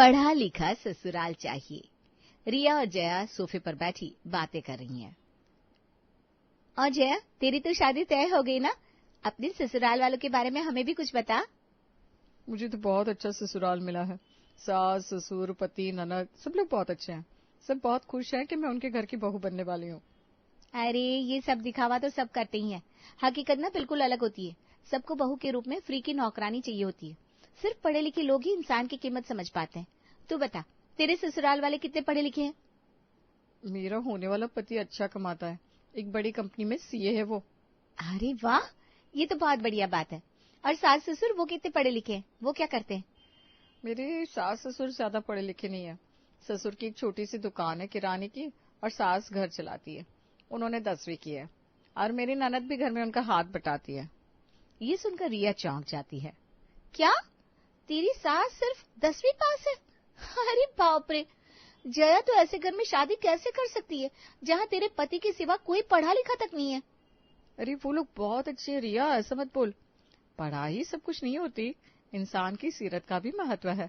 पढ़ा लिखा ससुराल चाहिए। रिया और जया सोफे पर बैठी बातें कर रही हैं। और जया, तेरी तो शादी तय हो गई ना? अपने ससुराल वालों के बारे में हमें भी कुछ बता। मुझे तो बहुत अच्छा ससुराल मिला है। सास, ससुर, पति, ननद सब लोग बहुत अच्छे हैं। सब बहुत खुश हैं कि मैं उनके घर की बहू बनने वाली हूँ। अरे, ये सब दिखावा तो सब करते ही हैं। हकीकत ना बिल्कुल अलग होती है। सबको बहू के रूप में फ्री की नौकरानी चाहिए होती है। सिर्फ पढ़े लिखे लोग ही इंसान की कीमत समझ पाते हैं। तू बता, तेरे ससुराल वाले कितने पढ़े लिखे हैं? मेरा होने वाला पति अच्छा कमाता है। एक बड़ी कंपनी में सीए है वो। अरे वाह, ये तो बहुत बढ़िया बात है। और सास ससुर वो कितने पढ़े लिखे हैं? वो क्या करते हैं? मेरे सास ससुर ज्यादा पढ़े लिखे नहीं है। ससुर की एक छोटी सी दुकान है किराने की और सास घर चलाती है। उन्होंने 10वीं की है और मेरी ननद भी घर में उनका हाथ बटाती है। ये सुनकर रिया चौंक जाती है। क्या, तेरी सास सिर्फ 10वीं पास है? अरे बाप रे, जया तो ऐसे घर में शादी कैसे कर सकती है जहाँ तेरे पति के सिवा कोई पढ़ा लिखा तक नहीं है? अरे वो लोग बहुत अच्छे हैं रिया, ऐसा मत बोल। पढ़ाई सब कुछ नहीं होती, इंसान की सीरत का भी महत्व है।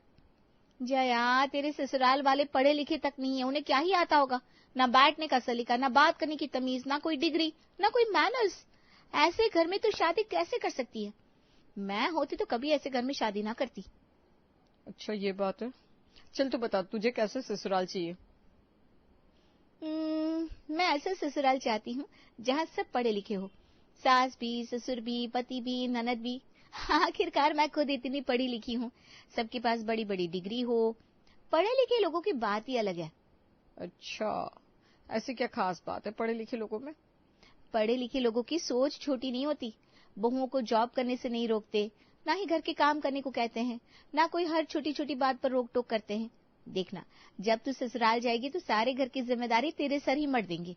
जया, तेरे ससुराल वाले पढ़े लिखे तक नहीं है, उन्हें क्या ही आता होगा? ना बैठने का सलीका, ना बात करने की तमीज, ना कोई डिग्री, ना कोई मैनर्स। ऐसे घर में तो शादी कैसे कर सकती है? मैं होती तो कभी ऐसे घर में शादी ना करती। अच्छा ये बात है। चल तू बता, तुझे कैसे ससुराल चाहिए? मैं ऐसा ससुराल चाहती हूँ जहाँ सब पढ़े लिखे हो। सास भी, ससुर भी, पति भी, ननद भी। आखिरकार मैं खुद इतनी पढ़ी लिखी हूँ। सबके पास बड़ी बड़ी डिग्री हो। पढ़े लिखे लोगों की बात ही अलग है। अच्छा, ऐसी क्या खास बात है पढ़े लिखे लोगों में? पढ़े लिखे लोगों की सोच छोटी नहीं होती। बहुओं को जॉब करने से नहीं रोकते, ना ही घर के काम करने को कहते हैं, ना कोई हर छोटी छोटी बात पर रोक टोक करते हैं। देखना, जब तू ससुराल जाएगी तो सारे घर की जिम्मेदारी तेरे सर ही मर देंगे।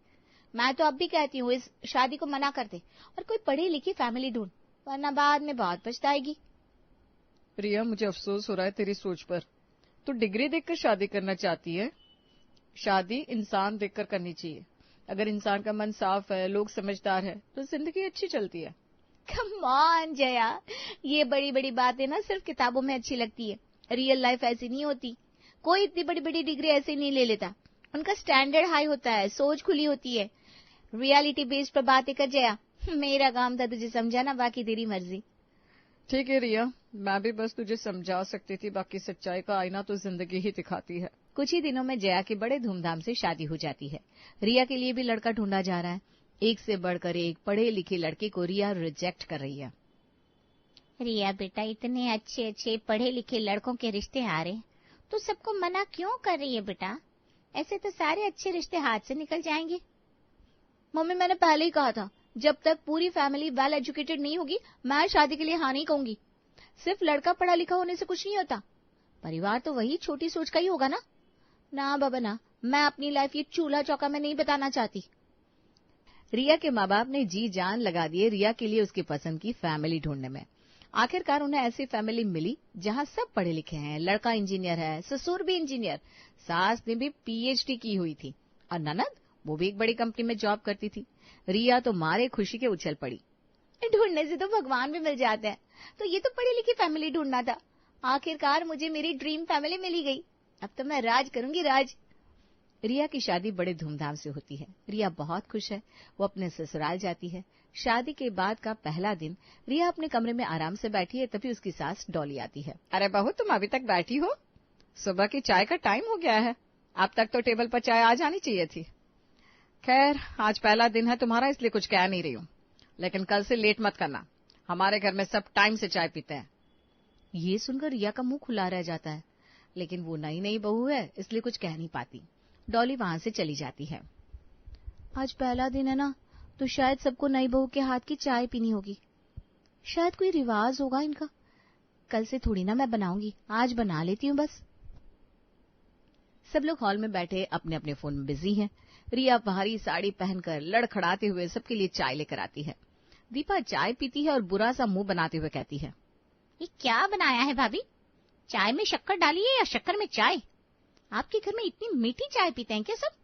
मैं तो अब भी कहती हूँ इस शादी को मना कर दे और कोई पढ़ी लिखी फैमिली ढूंढ, वरना बाद में बहुत पछताएगी। रिया, मुझे अफसोस हो रहा है तेरी सोच पर। तू डिग्री देखकर शादी करना चाहती है। शादी इंसान देखकर करनी चाहिए। अगर इंसान का मन साफ है, लोग समझदार है, तो जिंदगी अच्छी चलती है। कम ऑन जया, ये बड़ी बड़ी बातें ना सिर्फ किताबों में अच्छी लगती है। रियल लाइफ ऐसी नहीं होती। कोई इतनी बड़ी बड़ी डिग्री ऐसे नहीं ले लेता। उनका स्टैंडर्ड हाई होता है, सोच खुली होती है। रियलिटी बेस्ड पर बातें कर जया। मेरा काम था तुझे समझाना, बाकी तेरी मर्जी। ठीक है रिया, मैं भी बस तुझे समझा सकती थी, बाकी सच्चाई का आईना तो जिंदगी ही दिखाती है। कुछ ही दिनों में जया की बड़े धूमधाम से शादी हो जाती है। रिया के लिए भी लड़का ढूंढा जा रहा है। एक से बढ़कर एक पढ़े लिखे लड़के को रिया रिजेक्ट कर रही है। रिया बेटा, इतने अच्छे अच्छे पढ़े लिखे लड़कों के रिश्ते आ रहे, तो सबको मना क्यों कर रही है बेटा? ऐसे तो सारे अच्छे रिश्ते हाथ से निकल जाएंगे। मम्मी, मैंने पहले ही कहा था, जब तक पूरी फैमिली वेल एजुकेटेड नहीं होगी, मैं शादी के लिए हाँ नहीं कहूंगी। सिर्फ लड़का पढ़ा लिखा होने से कुछ नहीं होता। परिवार तो वही छोटी सोच का ही होगा ना। ना बाबा ना, मैं अपनी लाइफ ये चूल्हा चौका में नहीं बताना चाहती। रिया के माँ बाप ने जी जान लगा दिए रिया के लिए उसकी पसंद की फैमिली ढूंढने में। आखिरकार उन्हें ऐसी फैमिली मिली जहाँ सब पढ़े लिखे हैं। लड़का इंजीनियर है, ससुर भी इंजीनियर, सास ने भी पीएचडी की हुई थी और ननद वो भी एक बड़ी कंपनी में जॉब करती थी। रिया तो मारे खुशी के उछल पड़ी। ढूंढने से तो भगवान भी मिल जाते हैं, तो ये तो पढ़ी लिखी फैमिली ढूंढना था। आखिरकार मुझे मेरी ड्रीम फैमिली मिली गई। अब तो मैं राज करूंगी, राज। रिया की शादी बड़े धूमधाम से होती है। रिया बहुत खुश है। वो अपने ससुराल जाती है। शादी के बाद का पहला दिन रिया अपने कमरे में आराम से बैठी है, तभी उसकी सास डॉली आती है। अरे बहू, तुम अभी तक बैठी हो? सुबह की चाय का टाइम हो गया है। अब तक तो टेबल पर चाय आ जानी चाहिए थी। खैर, आज पहला दिन है तुम्हारा, इसलिए कुछ कह नहीं रही हूँ, लेकिन कल से लेट मत करना। हमारे घर में सब टाइम से चाय पीते हैं। ये सुनकर रिया का मुंह खुला रह जाता है, लेकिन वो नई नई बहू है, इसलिए कुछ कह नहीं पाती। डॉली वहां से चली जाती है। आज पहला दिन है ना, तो शायद सबको नई बहू के हाथ की चाय पीनी होगी। शायद कोई रिवाज होगा इनका। कल से थोड़ी ना मैं बनाऊंगी, आज बना लेती हूँ बस। सब लोग हॉल में बैठे अपने अपने फोन में बिजी हैं। रिया भारी साड़ी पहनकर लड़खड़ाते हुए सबके लिए चाय लेकर आती है। दीपा चाय पीती है और बुरा सा मुंह बनाते हुए कहती है, ये क्या बनाया है भाभी? चाय में शक्कर डाली है या शक्कर में चाय? आपके घर में इतनी मीठी चाय पीते हैं क्या सब?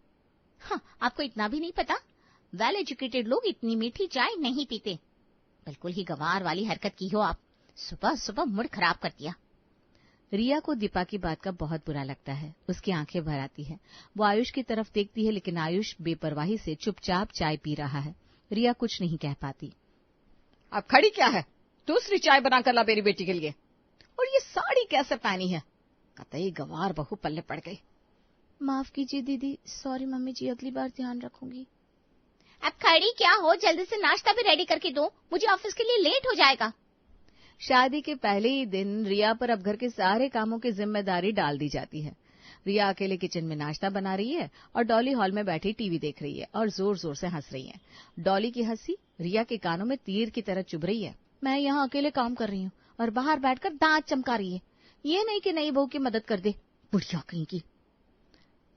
हाँ, आपको इतना भी नहीं पता? वेल एजुकेटेड लोग इतनी मीठी चाय नहीं पीते। बिल्कुल ही गंवार वाली हरकत की हो आप। सुबह सुबह मूड खराब कर दिया। रिया को दीपा की बात का बहुत बुरा लगता है। उसकी आंखें भर आती है। वो आयुष की तरफ देखती है, लेकिन आयुष बेपरवाही से चुपचाप चाय पी रहा है। रिया कुछ नहीं कह पाती। अब खड़ी क्या है? दूसरी चाय बनाकर ला मेरी बेटी के लिए। और ये साड़ी कैसे पहनी है? कतई गंवार बहू पल्ले पड़ गई। माफ कीजिए दीदी, सॉरी मम्मी जी, अगली बार ध्यान रखूंगी। अब खड़ी क्या हो, जल्दी से नाश्ता भी रेडी करके दो, मुझे ऑफिस के लिए लेट हो जाएगा। शादी के पहले ही दिन रिया पर अब घर के सारे कामों की जिम्मेदारी डाल दी जाती है। रिया अकेले किचन में नाश्ता बना रही है और डॉली हॉल में बैठी टीवी देख रही है और जोर जोर से हंस रही है। डॉली की हंसी रिया के कानों में तीर की तरह चुभ रही है। मैं यहाँ अकेले काम कर रही हूँ और बाहर बैठकर दांत चमका रही है। ये नहीं कि नई बहू की मदद कर दे, बुढ़िया कहीं की।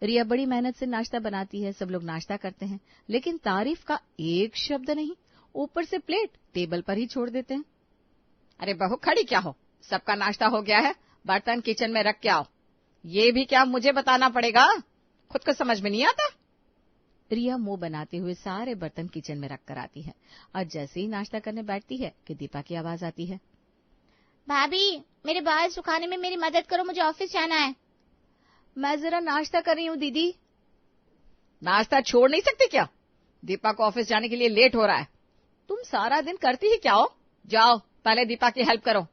रिया बड़ी मेहनत से नाश्ता बनाती है। सब लोग नाश्ता करते हैं, लेकिन तारीफ का एक शब्द नहीं। ऊपर से प्लेट टेबल पर ही छोड़ देते हैं। अरे बहू खड़ी क्या हो? सबका नाश्ता हो गया है, बर्तन किचन में रख के आओ। ये भी क्या मुझे बताना पड़ेगा? खुद को समझ में नहीं आता? रिया मुंह बनाते हुए सारे बर्तन किचन में रख कर आती है और जैसे ही नाश्ता करने बैठती है कि दीपा की आवाज आती है। भाभी, मेरे बाल सुखाने में मेरी मदद करो, मुझे ऑफिस जाना है। मैं जरा नाश्ता कर रही हूँ दीदी। नाश्ता छोड़ नहीं सकती क्या? दीपा को ऑफिस जाने के लिए लेट हो रहा है। तुम सारा दिन करती ही क्या हो? जाओ पहले दीपा की हेल्प करो।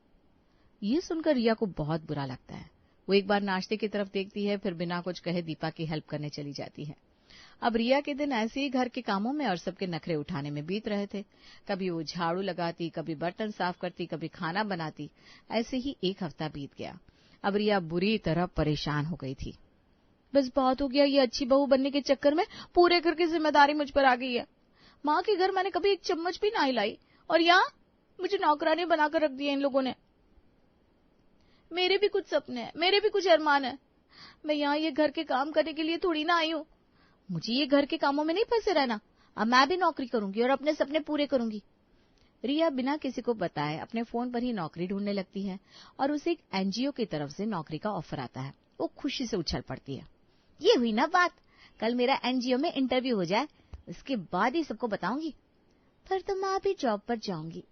ये सुनकर रिया को बहुत बुरा लगता है। वो एक बार नाश्ते की तरफ देखती है, फिर बिना कुछ कहे दीपा की हेल्प करने चली जाती है। अब रिया के दिन ऐसे ही घर के कामों में और सबके नखरे उठाने में बीत रहे थे। कभी वो झाड़ू लगाती, कभी बर्तन साफ करती, कभी खाना बनाती। ऐसे ही एक हफ्ता बीत गया। अब रिया बुरी तरह परेशान हो गई थी। बस बहुत हो गया, ये अच्छी बहू बनने के चक्कर में पूरे घर की जिम्मेदारी मुझ पर आ गई है। माँ के घर मैंने कभी एक चम्मच भी ना हिलाई और यहाँ मुझे नौकरानी बनाकर रख दिया इन लोगों ने। मेरे भी कुछ सपने हैं, मेरे भी कुछ अरमान है। मैं यहाँ ये घर के काम करने के लिए थोड़ी ना आई हूँ। मुझे ये घर के कामों में नहीं फंसे रहना। अब मैं भी नौकरी करूंगी और अपने सपने पूरे करूंगी। रिया बिना किसी को बताए अपने फोन पर ही नौकरी ढूंढने लगती है और उसे एक एनजीओ की तरफ से नौकरी का ऑफर आता है। वो खुशी से उछल पड़ती है। ये हुई ना बात, कल मेरा एनजीओ में इंटरव्यू हो जाए, उसके बाद ही सबको बताऊंगी। फिर तो मैं भी जॉब पर जाऊंगी।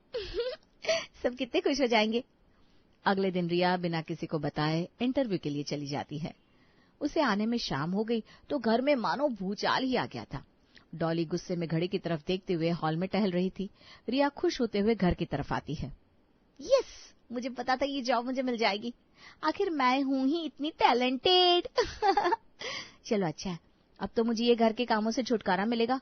सब कितने खुश हो जाएंगे। अगले दिन रिया बिना किसी को बताए इंटरव्यू के लिए चली जाती है। उसे आने में शाम हो गई तो घर में मानो भूचाल ही आ गया था। डॉली गुस्से में घड़ी की तरफ देखते हुए हॉल में टहल रही थी। रिया खुश होते हुए घर की तरफ आती है। यस, मुझे पता था ये जॉब मुझे मिल जाएगी। आखिर मैं हूं ही इतनी टैलेंटेड। चलो अच्छा है, अब तो मुझे ये घर के कामों से छुटकारा मिलेगा।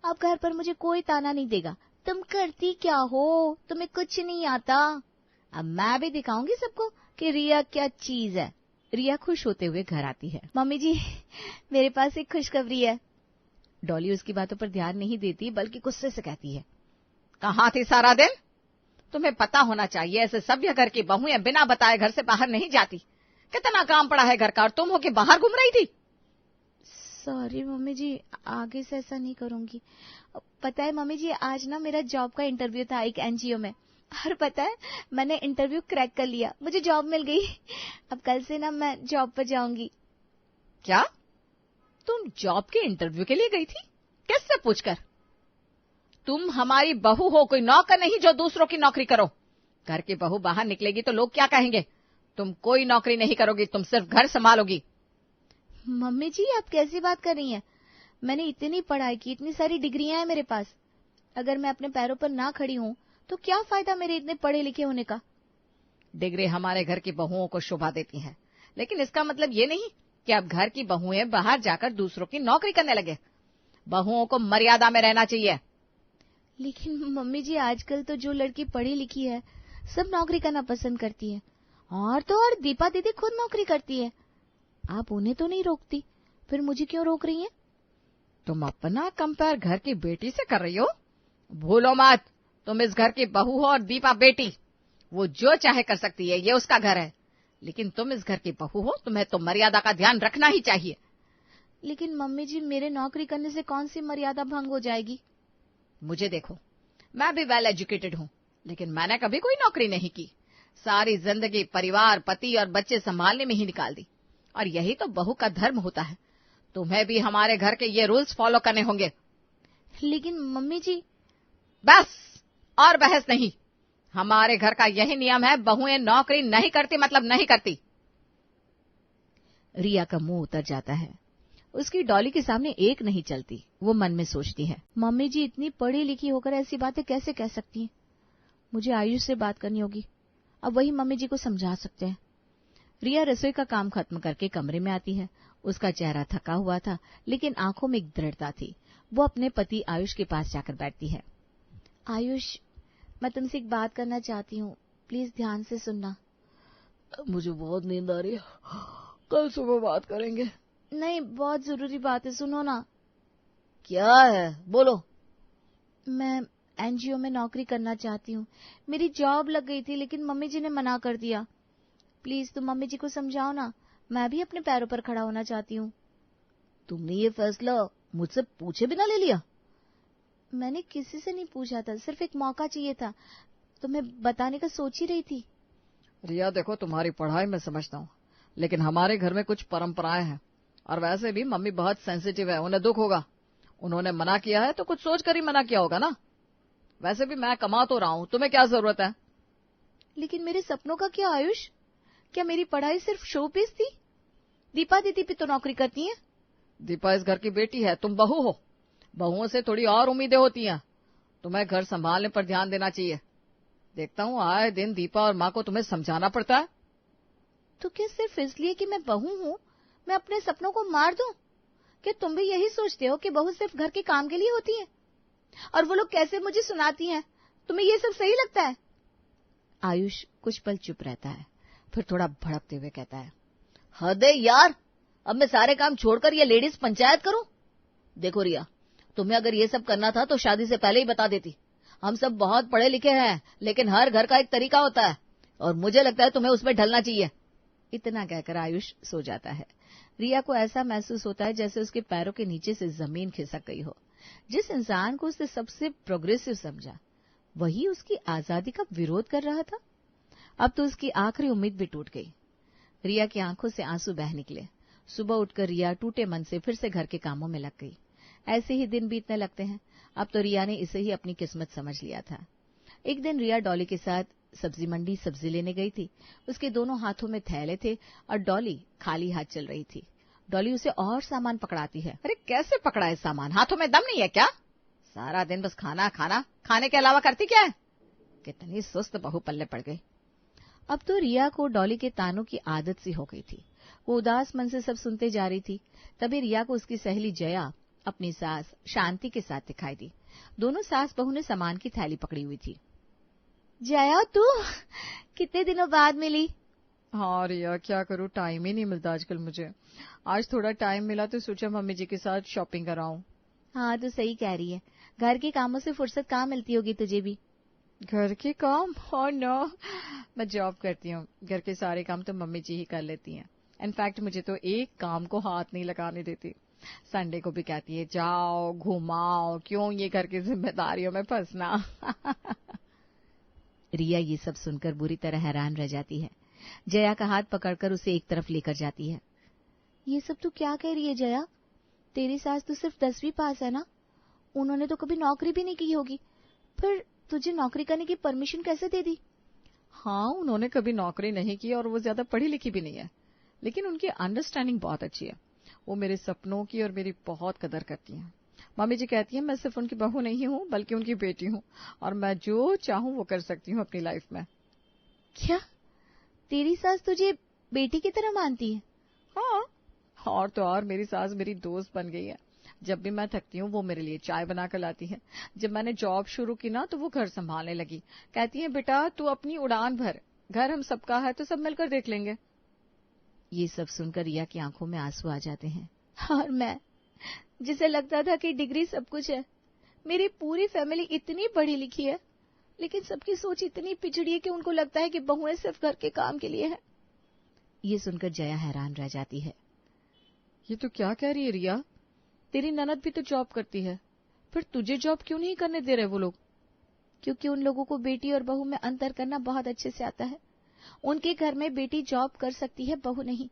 अब घर पर मुझे कोई ताना नहीं देगा, तुम करती क्या हो, तुम्हें कुछ नहीं आता। अब मैं भी दिखाऊंगी सबको कि रिया क्या चीज है। रिया खुश होते हुए घर आती है। मम्मी जी, मेरे पास एक खुशखबरी है। डॉली उसकी बातों पर ध्यान नहीं देती, बल्कि गुस्से से कहती है। कहाँ थी सारा दिन? तुम्हें पता होना चाहिए, ऐसे सभ्य घर की बहुएं बिना बताए घर से बाहर नहीं जाती। कितना काम पड़ा है घर का और तुम हो के बाहर घूम रही थी। सॉरी मम्मी जी, आगे से ऐसा नहीं करूंगी। पता है मम्मी जी, आज ना मेरा जॉब का इंटरव्यू था एक एनजीओ में, और पता है मैंने इंटरव्यू क्रैक कर लिया, मुझे जॉब मिल गई। अब कल से ना मैं जॉब पर जाऊंगी। क्या? तुम जॉब के इंटरव्यू के लिए गई थी? किससे पूछकर? तुम हमारी बहू हो, कोई नौकर नहीं जो दूसरों की नौकरी करो। घर की बहू बाहर निकलेगी तो लोग क्या कहेंगे? तुम कोई नौकरी नहीं करोगी, तुम सिर्फ घर संभालोगी। मम्मी जी, आप कैसी बात कर रही हैं? मैंने इतनी पढ़ाई की, इतनी सारी डिग्रियां हैं मेरे पास। अगर मैं अपने पैरों पर ना खड़ी हूं तो क्या फायदा मेरे इतने पढ़े लिखे होने का। डिग्री हमारे घर की बहुओं को शोभा देती है, लेकिन इसका मतलब ये नहीं कि अब घर की बहुएं बाहर जाकर दूसरों की नौकरी करने लगे। बहुओं को मर्यादा में रहना चाहिए। लेकिन मम्मी जी, आजकल तो जो लड़की पढ़ी लिखी है सब नौकरी करना पसंद करती है, और तो और दीपा दीदी खुद नौकरी करती है। आप उन्हें तो नहीं रोकती, फिर मुझे क्यों रोक रही हैं? तुम अपना कंपेयर घर की बेटी से कर रही हो? भूलो मत, तुम इस घर की बहू हो और दीपा बेटी। वो जो चाहे कर सकती है, ये उसका घर है। लेकिन तुम इस घर की बहू हो, तुम्हें तो मर्यादा का ध्यान रखना ही चाहिए। लेकिन मम्मी जी, मेरे नौकरी करने से कौन सी मर्यादा भंग हो जाएगी? मुझे देखो, मैं भी वेल एजुकेटेड हूँ, लेकिन मैंने कभी कोई नौकरी नहीं की। सारी जिंदगी परिवार, पति और बच्चे संभालने में ही निकाल दी, और यही तो बहू का धर्म होता है। तुम्हें भी हमारे घर के ये रूल्स फॉलो करने होंगे। लेकिन मम्मी जी। बस, और बहस नहीं। हमारे घर का यही नियम है, बहुएं नौकरी नहीं करती मतलब नहीं करती। रिया का मुंह उतर जाता है। उसकी डॉली के सामने एक नहीं चलती। वो मन में सोचती है, मम्मी जी इतनी पढ़ी लिखी होकर ऐसी बातें कैसे कह सकती हैं। मुझे आयुष से बात करनी होगी, अब वही मम्मी जी को समझा सकते हैं। रिया रसोई का काम खत्म करके कमरे में आती है। उसका चेहरा थका हुआ था, लेकिन आंखों में एक दृढ़ता थी। वो अपने पति आयुष के पास जाकर बैठती है। आयुष, मैं तुमसे एक बात करना चाहती हूँ, प्लीज ध्यान से सुनना। मुझे बहुत नींद आ रही है, कल सुबह बात करेंगे। नहीं, बहुत जरूरी बात है, सुनो ना। क्या है, बोलो। मैं एनजीओ में नौकरी करना चाहती हूँ। मेरी जॉब लग गई थी, लेकिन मम्मी जी ने मना कर दिया। प्लीज तुम मम्मी जी को समझाओ ना, मैं भी अपने पैरों पर खड़ा होना चाहती हूँ। तुमने ये फैसला मुझसे पूछे बिना ले लिया? मैंने किसी से नहीं पूछा था, सिर्फ एक मौका चाहिए था, तुम्हें बताने का सोच ही रही थी। रिया देखो, तुम्हारी पढ़ाई मैं समझता हूँ, लेकिन हमारे घर में कुछ परंपराएं हैं, और वैसे भी मम्मी बहुत सेंसिटिव है, उन्हें दुख होगा। उन्होंने मना किया है तो कुछ सोच कर ही मना किया होगा ना। वैसे भी मैं कमा तो रहा हूँ, तुम्हें क्या जरूरत है? लेकिन मेरे सपनों का क्या आयुष? क्या मेरी पढ़ाई सिर्फ शो पीस थी? दीपा दीदी भी तो नौकरी करती हैं। दीपा इस घर की बेटी है, तुम बहू हो। बहुओं से थोड़ी और उम्मीदें होती हैं। तुम्हें घर संभालने पर ध्यान देना चाहिए। देखता हूँ आए दिन दीपा और माँ को तुम्हें समझाना पड़ता है। तो क्या सिर्फ इसलिए कि मैं बहू हूँ मैं अपने सपनों को मार दूं? क्या तुम भी यही सोचते हो कि बहू सिर्फ घर के काम के लिए होती है? और वो लोग कैसे मुझे सुनाती हैं, तुम्हें ये सब सही लगता है? आयुष कुछ पल चुप रहता है, फिर थोड़ा भड़कते हुए कहता है, हद है यार, अब मैं सारे काम छोड़कर ये लेडीज पंचायत करूं? देखो रिया, तुम्हें अगर ये सब करना था तो शादी से पहले ही बता देती। हम सब बहुत पढ़े लिखे हैं, लेकिन हर घर का एक तरीका होता है, और मुझे लगता है तुम्हें उसमें ढलना चाहिए। इतना कहकर आयुष सो जाता है। रिया को ऐसा महसूस होता है जैसे उसके पैरों के नीचे से जमीन खिसक गई हो। जिस इंसान को उसने सबसे प्रोग्रेसिव समझा, वही उसकी आजादी का विरोध कर रहा था। अब तो उसकी आखिरी उम्मीद भी टूट गई। रिया की आंखों से आंसू बह निकले। सुबह उठकर रिया टूटे मन से फिर से घर के कामों में लग गई। ऐसे ही दिन बीतने लगते हैं। अब तो रिया ने इसे ही अपनी किस्मत समझ लिया था। एक दिन रिया डॉली के साथ सब्जी मंडी सब्जी लेने गई थी। उसके दोनों हाथों में थैले थे और डॉली खाली हाथ चल रही थी। डॉली उसे और सामान पकड़ाती है। अरे कैसे पकड़ाए सामान, हाथों में दम नहीं है क्या? सारा दिन बस खाना खाना, खाने के अलावा करती क्या है? कितनी सुस्त बहू पल्ले पड़ गई। अब तो रिया को डॉली के तानों की आदत सी हो गई थी। वो उदास मन से सब सुनते जा रही थी। तभी रिया को उसकी सहेली जया अपनी सास शांति के साथ दिखाई दी। दोनों सास बहू ने सामान की थैली पकड़ी हुई थी। जया, तू कितने दिनों बाद मिली? हाँ रिया, क्या करूँ, टाइम ही नहीं मिलता आजकल मुझे। आज थोड़ा टाइम मिला तो सोचा मम्मी जी के साथ शॉपिंग कराऊं। हाँ, तू सही कह रही है। घर के कामों से फुर्सत कहाँ मिलती होगी तुझे भी? घर के काम? और नो, मैं जॉब करती हूँ, घर के सारे काम तो मम्मी जी ही कर लेती हैं। इनफैक्ट मुझे तो एक काम को हाथ नहीं लगाने देती। संडे को भी कहती है जाओ घुमाओ, क्यों ये घर की जिम्मेदारियों में फंसना। रिया ये सब सुनकर बुरी तरह हैरान रह जाती है। जया का हाथ पकड़कर उसे एक तरफ लेकर जाती है। ये सब तू क्या कह रही है जया? तेरी सास तो सिर्फ 10वीं पास है ना? उन्होंने तो कभी नौकरी भी नहीं की होगी, फिर तुझे नौकरी करने की परमिशन कैसे दे दी? हाँ, उन्होंने कभी नौकरी नहीं की और वो ज्यादा पढ़ी लिखी भी नहीं है, लेकिन उनकी अंडरस्टैंडिंग बहुत अच्छी है। वो मेरे सपनों की और मेरी बहुत कदर करती हैं। मम्मी जी कहती हैं मैं सिर्फ उनकी बहू नहीं हूँ बल्कि उनकी बेटी हूँ, और मैं जो चाहूँ वो कर सकती हूँ अपनी लाइफ में। क्या तेरी सास तुझे बेटी की तरह मानती है? हाँ, और तो और मेरी सास मेरी दोस्त बन गई है। जब भी मैं थकती हूँ वो मेरे लिए चाय बना कर लाती है। जब मैंने जॉब शुरू की ना तो वो घर संभालने लगी। कहती है बेटा तू अपनी उड़ान भर, घर हम सबका है तो सब मिलकर देख लेंगे। ये सब सुनकर रिया की आंखों में आंसू आ जाते हैं। और मैं, जिसे लगता था कि डिग्री सब कुछ है, मेरी पूरी फैमिली इतनी पढ़ी लिखी है, लेकिन सबकी सोच इतनी पिछड़ी है कि उनको लगता है कि बहुएं सिर्फ घर के काम के लिए है। ये सुनकर जया हैरान रह जाती है। ये तो क्या कह रही है रिया? तेरी ननद भी तो जॉब करती है, फिर तुझे जॉब क्यों नहीं करने दे रहे वो लोग? क्योंकि उन लोगों को बेटी और बहू में अंतर करना बहुत अच्छे से आता है। उनके घर में बेटी जॉब कर सकती है, बहू नहीं।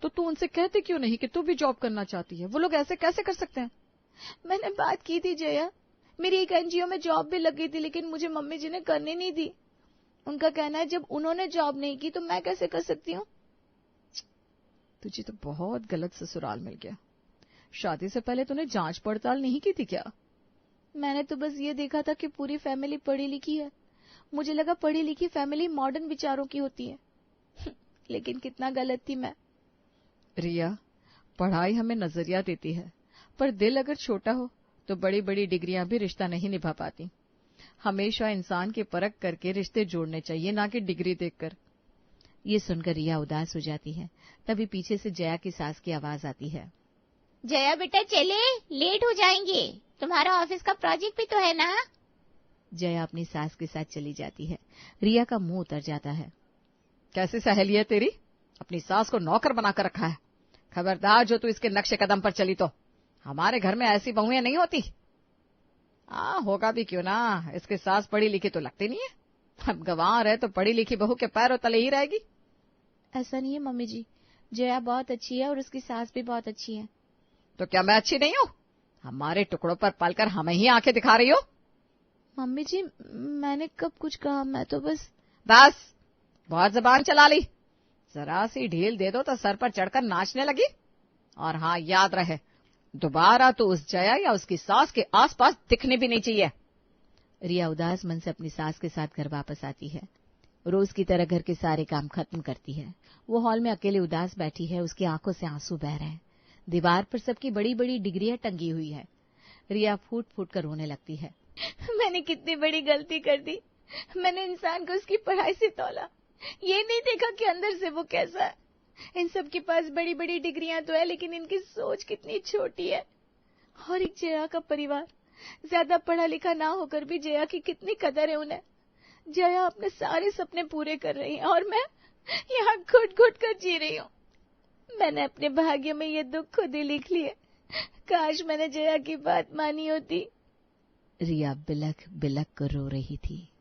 तो तू उनसे कहते क्यों नहीं कि तू भी जॉब करना चाहती है? वो लोग ऐसे कैसे कर सकते हैं? मैंने बात की थी जया, मेरी एक एनजीओ में जॉब भी लग गई थी, लेकिन मुझे मम्मी जी ने करने नहीं दी। उनका कहना है जब उन्होंने जॉब नहीं की तो मैं कैसे कर सकती हूँ। तुझे तो बहुत गलत ससुराल मिल गया। शादी से पहले तूने जांच पड़ताल नहीं की थी क्या? मैंने तो बस ये देखा था कि पूरी फैमिली पढ़ी लिखी है। मुझे लगा पढ़ी लिखी फैमिली मॉडर्न विचारों की होती है। लेकिन कितना गलत थी मैं। रिया, पढ़ाई हमें नजरिया देती है, पर दिल अगर छोटा हो तो बड़ी बड़ी डिग्रियां भी रिश्ता नहीं निभा पाती। हमेशा इंसान की परख करके रिश्ते जोड़ने चाहिए, ना कि डिग्री देखकर। ये सुनकर रिया उदास हो जाती है। तभी पीछे से जया की सास की आवाज आती है। जया बेटा चले, लेट हो जाएंगे, तुम्हारा ऑफिस का प्रोजेक्ट भी तो है ना। जया अपनी सास के साथ चली जाती है। रिया का मुंह उतर जाता है। कैसी सहेली है तेरी, अपनी सास को नौकर बनाकर रखा है। खबरदार जो तू इसके नक्शे कदम पर चली तो। हमारे घर में ऐसी बहुएं नहीं होती। होगा भी क्यों ना, इसकी सास पढ़ी लिखी तो लगती नहीं है। अब गंवार है तो पढ़ी लिखी बहू के पैरों तले ही रहेगी। ऐसा नहीं है मम्मी जी, जया बहुत अच्छी है और उसकी सास भी बहुत अच्छी है। तो क्या मैं अच्छी नहीं हूँ? हमारे टुकड़ों पर पलकर हमें ही आंखें दिखा रही हो। मम्मी जी, मैंने कब कुछ कहा, मैं तो बस बहुत जबान चला ली। जरा सी ढील दे दो तो सर पर चढ़कर नाचने लगी। और हाँ, याद रहे, दोबारा तो उस जया या उसकी सास के आसपास दिखने भी नहीं चाहिए। रिया उदास मन से अपनी सास के साथ घर वापस आती है। रोज की तरह घर के सारे काम खत्म करती है। वो हॉल में अकेले उदास बैठी है, उसकी आंखों से आंसू बह रहे हैं। दीवार पर सबकी बड़ी बड़ी डिग्रियां टंगी हुई है। रिया फूट फूट कर रोने लगती है। मैंने कितनी बड़ी गलती कर दी। मैंने इंसान को उसकी पढ़ाई से तौला, ये नहीं देखा कि अंदर से वो कैसा है। इन सब के पास बड़ी बड़ी डिग्रियां तो है, लेकिन इनकी सोच कितनी छोटी है। और एक जया का परिवार, ज्यादा पढ़ा लिखा ना होकर भी जया की कितनी कदर है उन्हें। जया अपने सारे सपने पूरे कर रही है और मैं यहाँ घुट घुट कर जी रही हूँ। मैंने अपने भाग्य में ये दुख खुद ही लिख लिए। काश मैंने जया की बात मानी होती। रिया बिलख बिलख कर रो रही थी।